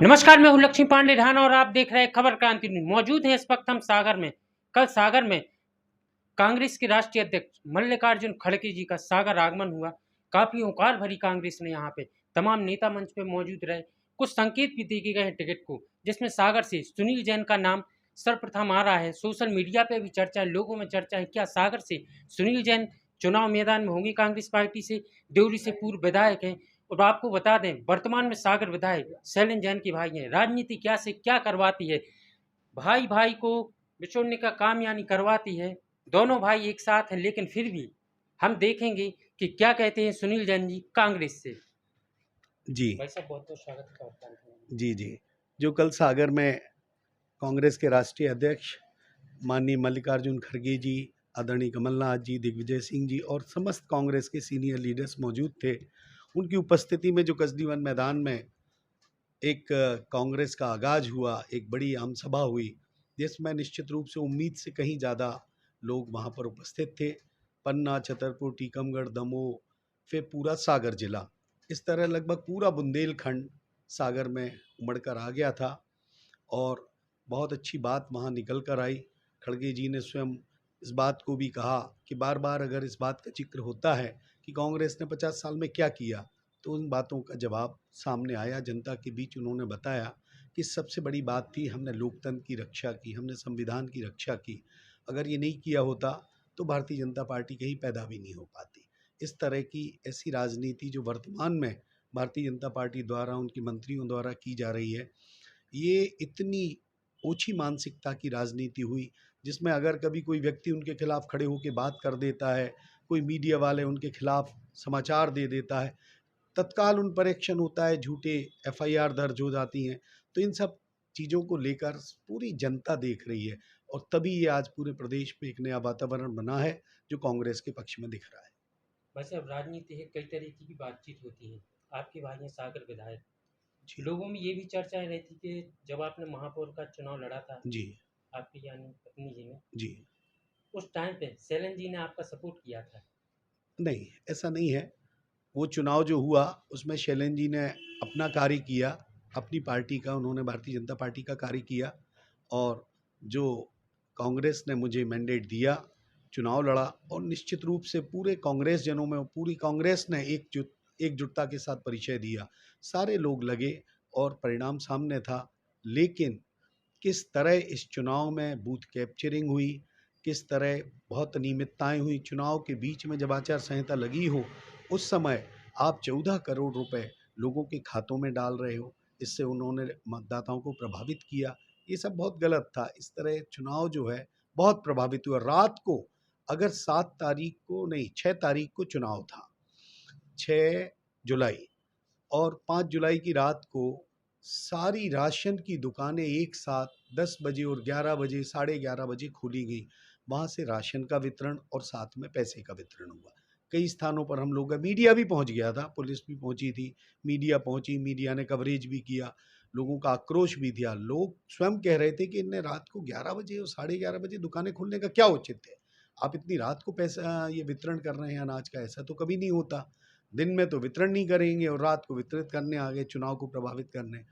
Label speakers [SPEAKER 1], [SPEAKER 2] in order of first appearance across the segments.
[SPEAKER 1] नमस्कार, मैं हूं लक्ष्मी पांडे ढाना और आप देख रहे हैं खबर क्रांति न्यूज। मौजूद हैं इस वक्त हम सागर में। कल सागर में कांग्रेस के राष्ट्रीय अध्यक्ष मल्लिकार्जुन खड़गे जी का सागर आगमन हुआ। काफी औकात भरी कांग्रेस ने यहाँ पे तमाम नेता मंच पे मौजूद रहे। कुछ संकेत भी दिए गए हैं टिकट को, जिसमें सागर से सुनील जैन का नाम सर्वप्रथम आ रहा है। सोशल मीडिया पे भी चर्चा है, लोगों में चर्चा है, क्या सागर से सुनील जैन चुनाव मैदान में होंगे कांग्रेस पार्टी से। देवरी से पूर्व विधायक हैं और आपको बता दें वर्तमान में सागर विधायक शैलेंद्र जैन के भाई हैं। राजनीति क्या से क्या करवाती है, भाई भाई को बिछोड़ने का काम यानी करवाती है। दोनों भाई एक साथ हैं, लेकिन फिर भी हम देखेंगे कि क्या कहते हैं सुनील जैन जी कांग्रेस से।
[SPEAKER 2] जी
[SPEAKER 1] भाई साहब बहुत बहुत स्वागत करता हूं।
[SPEAKER 2] जी। जो कल सागर में कांग्रेस के राष्ट्रीय अध्यक्ष माननीय मल्लिकार्जुन खड़गे जी, आदरणीय कमलनाथ जी, दिग्विजय सिंह जी और समस्त कांग्रेस के सीनियर लीडर्स मौजूद थे, उनकी उपस्थिति में जो कसडीवन मैदान में एक कांग्रेस का आगाज हुआ, एक बड़ी आम सभा हुई, जिसमें निश्चित रूप से उम्मीद से कहीं ज़्यादा लोग वहाँ पर उपस्थित थे। पन्ना, छतरपुर, टीकमगढ़, दमोह, फिर पूरा सागर जिला, इस तरह लगभग पूरा बुंदेलखंड सागर में उमड़ कर आ गया था और बहुत अच्छी बात वहाँ निकल कर आई। खड़गे जी ने स्वयं इस बात को भी कहा कि बार बार अगर इस बात का जिक्र होता है कि कांग्रेस ने 50 साल में क्या किया, तो उन बातों का जवाब सामने आया। जनता के बीच उन्होंने बताया कि सबसे बड़ी बात थी हमने लोकतंत्र की रक्षा की, हमने संविधान की रक्षा की। अगर ये नहीं किया होता तो भारतीय जनता पार्टी कहीं पैदा भी नहीं हो पाती। इस तरह की ऐसी राजनीति जो वर्तमान में भारतीय जनता पार्टी द्वारा, उनके मंत्रियों द्वारा की जा रही है, ये इतनी ओछी मानसिकता की राजनीति हुई, जिसमें अगर कभी कोई व्यक्ति उनके खिलाफ खड़े होकर बात कर देता है, कोई मीडिया वाले उनके खिलाफ समाचार दे देता है, तत्काल उन पर एक्शन होता है, झूठे एफआईआर दर्ज हो जाती हैं। तो इन सब चीज़ों को लेकर पूरी जनता देख रही है और तभी ये आज पूरे प्रदेश में एक नया वातावरण बना है जो कांग्रेस के पक्ष में दिख रहा है।
[SPEAKER 1] वैसे अब राजनीति है, कई तरीके की बातचीत होती है। आपके भाई हैं सागर विधायक,
[SPEAKER 2] जी
[SPEAKER 1] लोगों में ये भी चर्चाएं रहती कि जब आपने महापौर का चुनाव लड़ा था
[SPEAKER 2] जी
[SPEAKER 1] आपकी यानी पत्नी जी ने,
[SPEAKER 2] जी।
[SPEAKER 1] उस टाइम पे शैलेंद्र जी ने आपका सपोर्ट किया था।
[SPEAKER 2] नहीं, ऐसा नहीं है। वो चुनाव जो हुआ उसमें शैलेंद्र जी ने अपना कार्य किया, अपनी पार्टी का, उन्होंने भारतीय जनता पार्टी का कार्य किया और जो कांग्रेस ने मुझे मैंडेट दिया, चुनाव लड़ा और निश्चित रूप से पूरे कांग्रेस जनों में, पूरी कांग्रेस ने एकजुटता के साथ परिचय दिया। सारे लोग लगे और परिणाम सामने था। लेकिन किस तरह इस चुनाव में बूथ कैप्चरिंग हुई, किस तरह बहुत अनियमितताएं हुई, चुनाव के बीच में जब आचार संहिता लगी हो उस समय आप 14 करोड़ रुपए लोगों के खातों में डाल रहे हो, इससे उन्होंने मतदाताओं को प्रभावित किया। ये सब बहुत गलत था। इस तरह चुनाव जो है बहुत प्रभावित हुआ। रात को अगर 7 तारीख को नहीं, 6 तारीख को चुनाव था, 6 जुलाई, और 5 जुलाई की रात को सारी राशन की दुकानें एक साथ 10 बजे और 11 बजे, साढ़े 11 बजे खोली गई। वहाँ से राशन का वितरण और साथ में पैसे का वितरण हुआ। कई स्थानों पर हम लोग का मीडिया भी पहुँच गया था, पुलिस भी पहुँची थी, मीडिया पहुँची, मीडिया ने कवरेज भी किया, लोगों का आक्रोश भी था। लोग स्वयं कह रहे थे कि इनने रात को 11 बजे और साढ़े 11 बजे दुकानें खोलने का क्या औचित्य है? आप इतनी रात को पैसा ये वितरण कर रहे हैं अनाज का, ऐसा तो कभी नहीं होता। दिन में तो वितरण नहीं करेंगे और रात को वितरित करने आ गए, चुनाव को प्रभावित करने।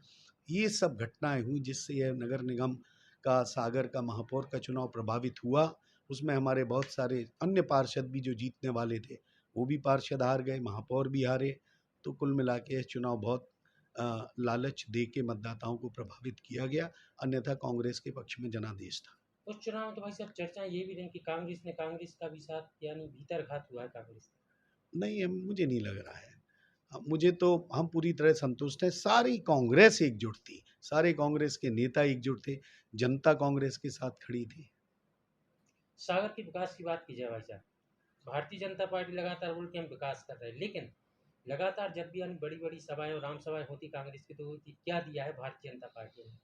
[SPEAKER 2] ये सब घटनाएं हुई जिससे यह नगर निगम का, सागर का महापौर का चुनाव प्रभावित हुआ। उसमें हमारे बहुत सारे अन्य पार्षद भी जो जीतने वाले थे वो भी पार्षद हार गए, महापौर भी हारे। तो कुल मिला के यह चुनाव बहुत लालच दे के मतदाताओं को प्रभावित किया गया, अन्यथा कांग्रेस के पक्ष में जनादेश था।
[SPEAKER 1] उस चुनाव में तो भाई साहब चर्चाएं ये भी रही कि कांग्रेस का भी साथ यानी भीतरघात हुआ है कांग्रेस का।
[SPEAKER 2] नहीं, मुझे नहीं लग रहा है। मुझे तो हम पूरी तरह संतुष्ट हैं। सारी कांग्रेस एकजुट थी, सारे कांग्रेस के नेता एकजुट थे, जनता कांग्रेस के साथ खड़ी थी।
[SPEAKER 1] सागर के विकास की बात की जाए भाई साहब, भारतीय जनता पार्टी लगातार बोलती है हम विकास कर रहे हैं, लेकिन लगातार जब भी यानी बड़ी बड़ी सभाएं और आम सभाएं होती कांग्रेस की, तो होती क्या दिया है भारतीय जनता पार्टी ने,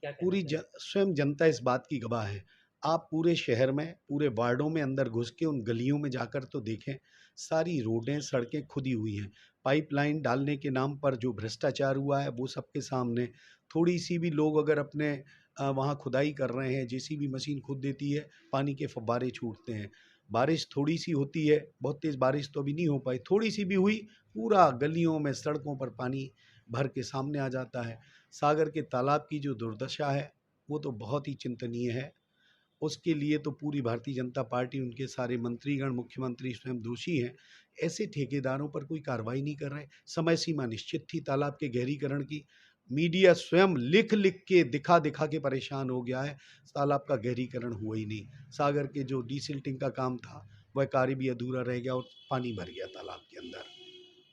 [SPEAKER 1] क्या कहना चाहिए।
[SPEAKER 2] स्वयं जनता इस बात की गवाह है। आप पूरे शहर में, पूरे वार्डों में अंदर घुस के उन गलियों में जाकर तो देखें, सारी रोडें, सड़कें खुदी हुई हैं। पाइपलाइन डालने के नाम पर जो भ्रष्टाचार हुआ है वो सबके सामने। थोड़ी सी भी लोग अगर अपने वहाँ खुदाई कर रहे हैं, जेसीबी मशीन खुद देती है, पानी के फव्वारे छूटते हैं। बारिश थोड़ी सी होती है, बहुत तेज़ बारिश तो अभी नहीं हो पाई, थोड़ी सी भी हुई, पूरा गलियों में, सड़कों पर पानी भर के सामने आ जाता है। सागर के तालाब की जो दुर्दशा है वो तो बहुत ही चिंतनीय है। उसके लिए तो पूरी भारतीय जनता पार्टी, उनके सारे मंत्रीगण, मुख्यमंत्री स्वयं दोषी हैं। ऐसे ठेकेदारों पर कोई कार्रवाई नहीं कर रहे। समय सीमा निश्चित थी तालाब के गहरीकरण की। मीडिया स्वयं लिख लिख के, दिखा दिखा के परेशान हो गया है। तालाब का गहरीकरण हुआ ही नहीं। सागर के जो डीसिल्टिंग का काम था वह कार्य भी अधूरा रह गया और पानी भर गया तालाब के अंदर।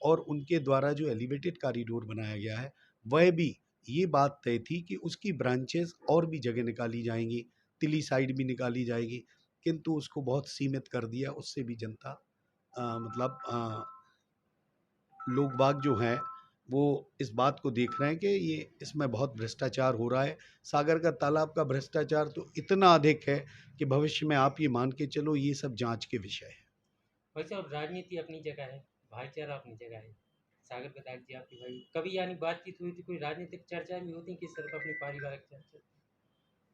[SPEAKER 2] और उनके द्वारा जो एलिवेटेड कॉरिडोर बनाया गया है वह भी, ये बात तय थी कि उसकी ब्रांचेस और भी जगह निकाली जाएंगी, तिली साइड भी निकाली जाएगी, किंतु उसको बहुत सीमित कर दिया। उससे भी जनता लोग बाग जो हैं वो इस बात को देख रहे हैं कि ये इसमें बहुत भ्रष्टाचार हो रहा है। सागर का तालाब का भ्रष्टाचार तो इतना अधिक है कि भविष्य में आप ये मान के चलो ये सब जांच के विषय है।
[SPEAKER 1] वैसे और राजनीति अपनी जगह है, भाईचारा अपनी जगह है। सागर विधायक जी आपके भाई, कभी यानी बातचीत हुई थी, कोई राजनीतिक चर्चा भी होती कि सिर्फ अपनी पारिवारिक चर्चा?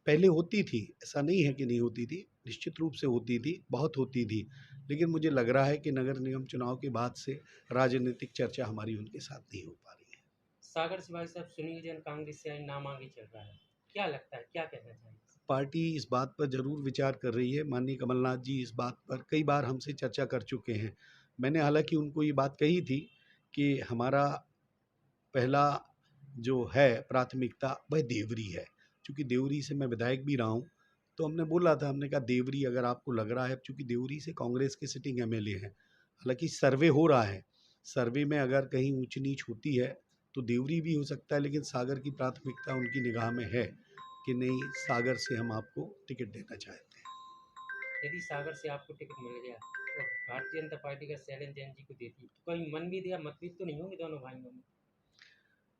[SPEAKER 2] पहले होती थी, ऐसा नहीं है कि नहीं होती थी, निश्चित रूप से होती थी, बहुत होती थी। लेकिन मुझे लग रहा है कि नगर निगम चुनाव के बाद से राजनीतिक चर्चा हमारी उनके साथ नहीं हो पा रही है।
[SPEAKER 1] सागर से भाई साहब सुनील जैन कांग्रेस से आई, नाम आगे चल रहा है, क्या लगता है, क्या कहना चाहिए?
[SPEAKER 2] पार्टी इस बात पर ज़रूर विचार कर रही है। माननीय कमलनाथ जी इस बात पर कई बार हमसे चर्चा कर चुके हैं। मैंने हालांकि उनको ये बात कही थी कि हमारा पहला जो है प्राथमिकता वह देवरी है। चूँकि देवरी से मैं विधायक भी रहा हूँ, तो हमने बोला था, हमने कहा देवरी अगर आपको लग रहा है, चूँकि देवरी से कांग्रेस के सिटिंग एमएलए हैं, हालांकि सर्वे हो रहा है, सर्वे में अगर कहीं ऊंच नीच होती है तो देवरी भी हो सकता है, लेकिन सागर की प्राथमिकता उनकी निगाह में है कि नहीं, सागर से हम आपको टिकट देना चाहते हैं।
[SPEAKER 1] यदि सागर से आपको टिकट मिल गया और भारतीय जनता पार्टी का शैलेंद्र जैन जी को देती, तो कहीं मन भी दिया, मतभेद तो नहीं होंगे दोनों भाइयों में?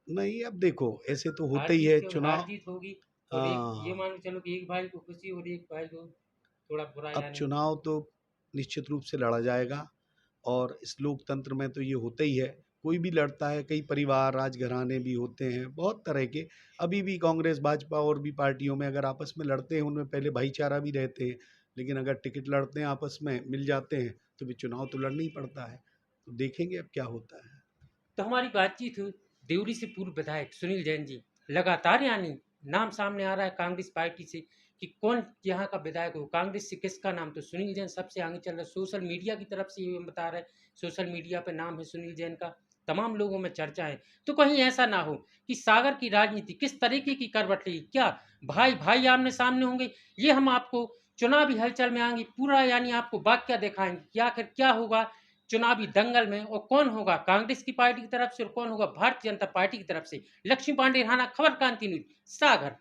[SPEAKER 2] नहीं, अब देखो ऐसे तो
[SPEAKER 1] हार
[SPEAKER 2] होता ही
[SPEAKER 1] जीत
[SPEAKER 2] है
[SPEAKER 1] के हार
[SPEAKER 2] चुनाव।
[SPEAKER 1] जीत होगी, और एक ये
[SPEAKER 2] हाँ,
[SPEAKER 1] मान के चलो कि एक भाई को खुशी हो रही है, एक भाई को थोड़ा बुरा,
[SPEAKER 2] अब
[SPEAKER 1] यानी
[SPEAKER 2] चुनाव तो निश्चित रूप से लड़ा जाएगा और इस लोकतंत्र में तो ये होता ही है। कोई भी लड़ता है, कई परिवार, राजघराने भी होते हैं, बहुत तरह के। अभी भी कांग्रेस, भाजपा और भी पार्टियों में अगर आपस में लड़ते हैं, उनमें पहले भाईचारा भी रहते हैं। लेकिन अगर टिकट लड़ते हैं, आपस में मिल जाते हैं, तो फिर चुनाव तो लड़ना ही पड़ता है। तो देखेंगे अब क्या होता है।
[SPEAKER 1] तो हमारी बातचीत हुई देवरी से पूर्व विधायक सुनील जैन जी। लगातार यानी नाम सामने आ रहा है कांग्रेस पार्टी से कि कौन यहाँ का विधायक हो, कांग्रेस से किसका नाम, तो सुनील जैन सबसे आगे चल रहा है। सोशल मीडिया की तरफ से ये बता रहे हैं, सोशल मीडिया पे नाम है सुनील जैन का, तमाम लोगों में चर्चा है। तो कहीं ऐसा ना हो कि सागर की राजनीति किस तरीके की करवट लेगी, क्या भाई भाई आमने सामने होंगे, ये हम आपको चुनावी हलचल में आएंगे पूरा यानी आपको वाकया दिखाएंगे कि आखिर क्या होगा चुनावी दंगल में, और कौन होगा कांग्रेस की पार्टी की तरफ से और कौन होगा भारतीय जनता पार्टी की तरफ से। लक्ष्मी पांडे राणा, खबर क्रांति न्यूज, सागर।